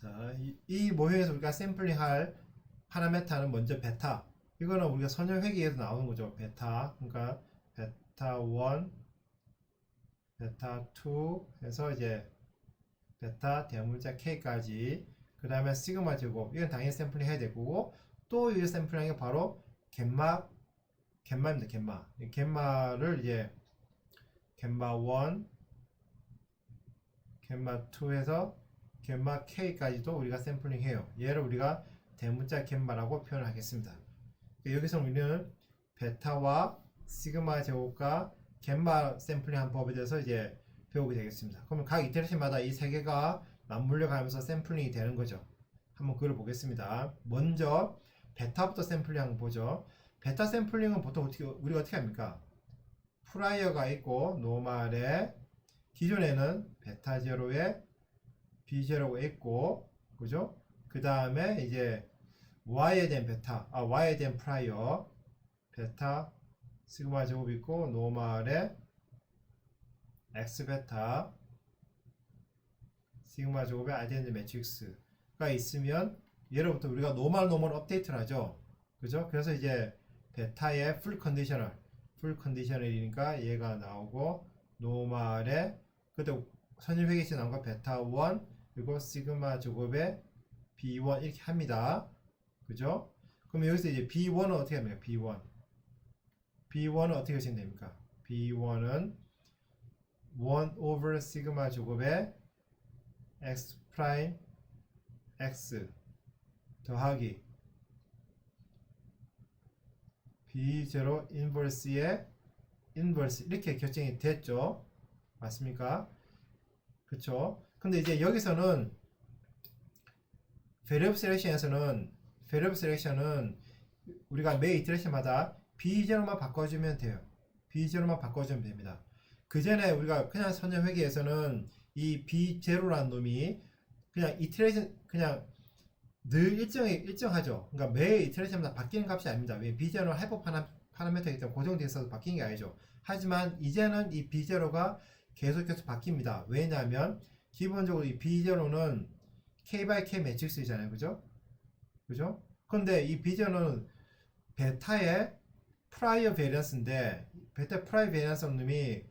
자, 이 모형에서 우리가 샘플링할 파라메타는 먼저 베타. 이거는 우리가 선형 회계에서 나오는 거죠. 베타. 그러니까 베타 1, 베타 2 해서 이제 베타 대문자 K까지. 그 다음에 시그마 제곱. 이건 당연히 샘플링 해야 되고, 또 이 샘플링이 바로 갯마입니다. 갯마. 이 갯마를 이제 갯마 1, 갯마 2 해서 갯마 K까지도 우리가 샘플링 해요. 얘를 우리가 대문자 갯마라고 표현하겠습니다. 여기서 우리는 베타와 시그마 제곱과 갯마 샘플링한 법에 대해서 이제 배우게 되겠습니다. 그러면 각 이터레이션마다 이 세 개가 맞물려 가면서 샘플링이 되는 거죠. 한번 그걸 보겠습니다. 먼저 베타부터 샘플링 한번 보죠. 베타 샘플링은 보통 우리가 어떻게 합니까? 프라이어가 있고 노멀에 기존에는 베타 제로에 B0가 있고, 그죠? 그 다음에 이제 Y에 대한 베타, Y에 대한 프라이어, 베타, 시그마 제곱 있고, 노멀에 X 베타, 시그마 제곱의 아이덴티 매트릭스가 있으면, 예로부터 우리가 노멀 업데이트를 하죠. 그죠? 그래서 이제 베타의 풀 컨디셔널이니까 얘가 나오고, 노멀에, 그때 선임 회계시 나온 거 베타 1, 그리고 시그마 제곱의 B1 이렇게 합니다. 그죠? 그럼 여기서 이제 B1은 어떻게 합니까? B1은 어떻게 하시면 됩니까? B1은 1 over 시그마 제곱의 X 프라임 X 더하기 B0 인버스의 인버스 이렇게 결정이 됐죠? 맞습니까? 그쵸? 근데 이제 여기서는 variable selection에서는 우리가 매 이터레이션마다 B0만 바꿔주면 돼요. B0만 바꿔주면 됩니다. 그 전에 우리가 그냥 선형 회계에서는 이 B0라는 놈이 그냥 이터레이션 그냥 늘 일정하죠. 그러니까 매 이터레이션마다 바뀌는 값이 아닙니다. 왜 B0는 하이퍼 파라미터이기 때문에 고정되어 있어서 바뀌는 게 아니죠. 하지만 이제는 이 B0가 계속해서 바뀝니다. 왜냐하면 기본적으로 이 B0는 K by K 매트릭스이잖아요. 그죠? 그죠? 근데 이 B0는 베타의 프라이어 베리언스인데 베타 프라이어 베리언스 놈이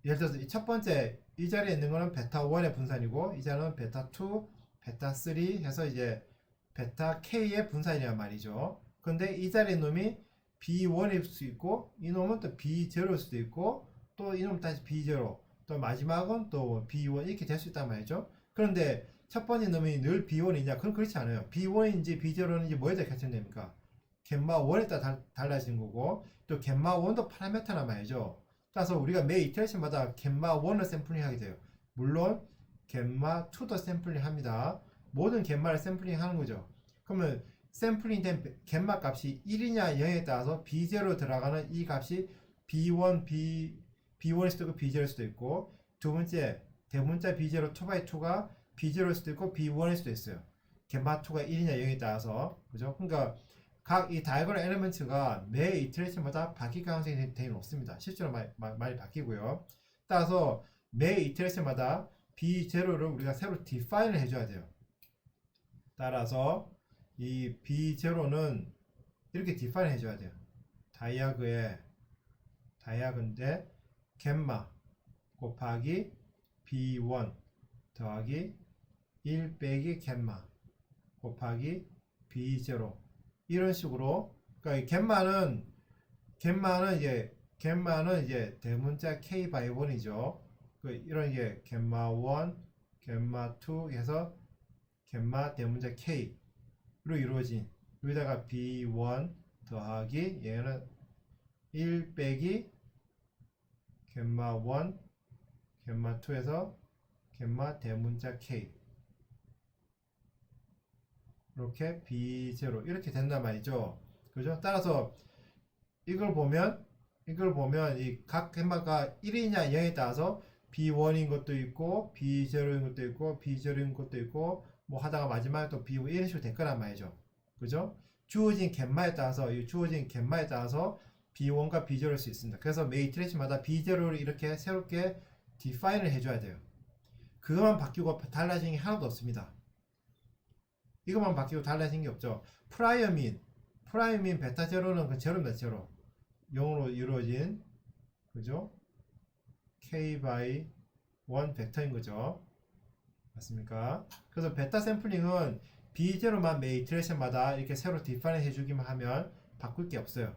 예를 들어서 이 첫 번째 이 자리에 있는 거는 베타 1의 분산이고 이 자리는 베타 2, 베타 3 해서 이제 베타 K의 분산이란 말이죠. 근데 이 자리에 있는 놈이 B1일 수 있고 이 놈은 또 B0일 수도 있고 또 이 놈은 다시 B0 또 마지막은 또 B1 이렇게 될 수 있단 말이죠. 그런데 첫 번째 놈이 늘 B1이냐? 그건 그렇지 않아요. B1인지 B0인지 뭐에 따라 결정됩니까? 갯마 1에 따라 달라지는 거고 또 갯마 1도 파라메터란 말이죠. 따라서 우리가 매 이터레이션마다 갯마 1을 샘플링 하게 돼요. 물론 갯마 2도 샘플링 합니다. 모든 갯마를 샘플링 하는 거죠. 그러면 샘플링 된 갯마 값이 1이냐 0에 따라서 B0로 들어가는 이 값이 B1일 수도 있고 B0일 수도 있고 두 번째 대문자 B0 2x2가 B0일 수도 있고 B1일 수도 있어요. 갯마 2가 1이냐 0에 따라서 그죠? 그러니까 각 이 다이어그램 엘리먼트가 매 이터레이션마다 바뀔 가능성이 되게 높습니다. 실제로 많이 바뀌고요. 따라서 매 이터레이션마다 B0를 우리가 새로 디파인을 해줘야 돼요. 따라서 이 B0는 이렇게 디파인 해줘야 돼요. 다이아그인데 갯마 곱하기 B1 더하기 1 빼기 갯마 곱하기 B0 이런 식으로 그러니까 갯마는 이제 대문자 K 바이 1이죠. 이런 게 갯마 1, 갯마 2 해서 갯마 대문자 K로 이루어진 여기다가 B1 더하기 얘는 1 빼기 갯마 1, 갯마 2에서 갯마 대문자 K 이렇게 B0 이렇게 된단 말이죠. 그죠? 따라서 이걸 보면 이 각 갯마가 1이냐 0에 따라서 B1인 것도 있고 B0인 것도 있고 B0인 것도 있고 뭐 하다가 마지막에 또 B1 이런 식으로 될 거란 말이죠. 그죠? 주어진 갯마에 따라서 B1과 B0일 수 있습니다. 그래서 매 이터레이션마다 B0를 이렇게 새롭게 디파인을 해줘야 돼요. 그것만 바뀌고 달라진 게 하나도 없습니다. 이것만 바뀌고 달라진 게 없죠. 프라이어민 베타 제로는 그 제로입니다. 제로 0으로 이루어진 그죠? k by 1 벡터인 거죠. 맞습니까? 그래서 베타 샘플링은 B0만 매 이터레이션마다 이렇게 새로 디파인 해주기만 하면 바꿀 게 없어요.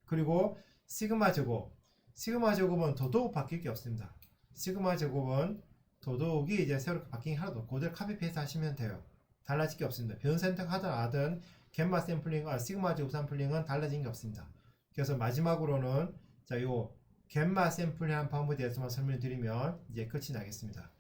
그리고 시그마 제곱은 더더욱 바뀔 게 없습니다. 시그마 제곱은 더더욱이 이제 새로 바뀐 게 하나도 없고 그대로 카피 페이스트 하시면 돼요. 달라질 게 없습니다. 변 선택하든 안 하든 겜마 샘플링, 시그마 제곱 샘플링은 달라진 게 없습니다. 그래서 마지막으로는 자, 요 겜마 샘플링 한 방법에 대해서만 설명드리면 이제 끝이 나겠습니다.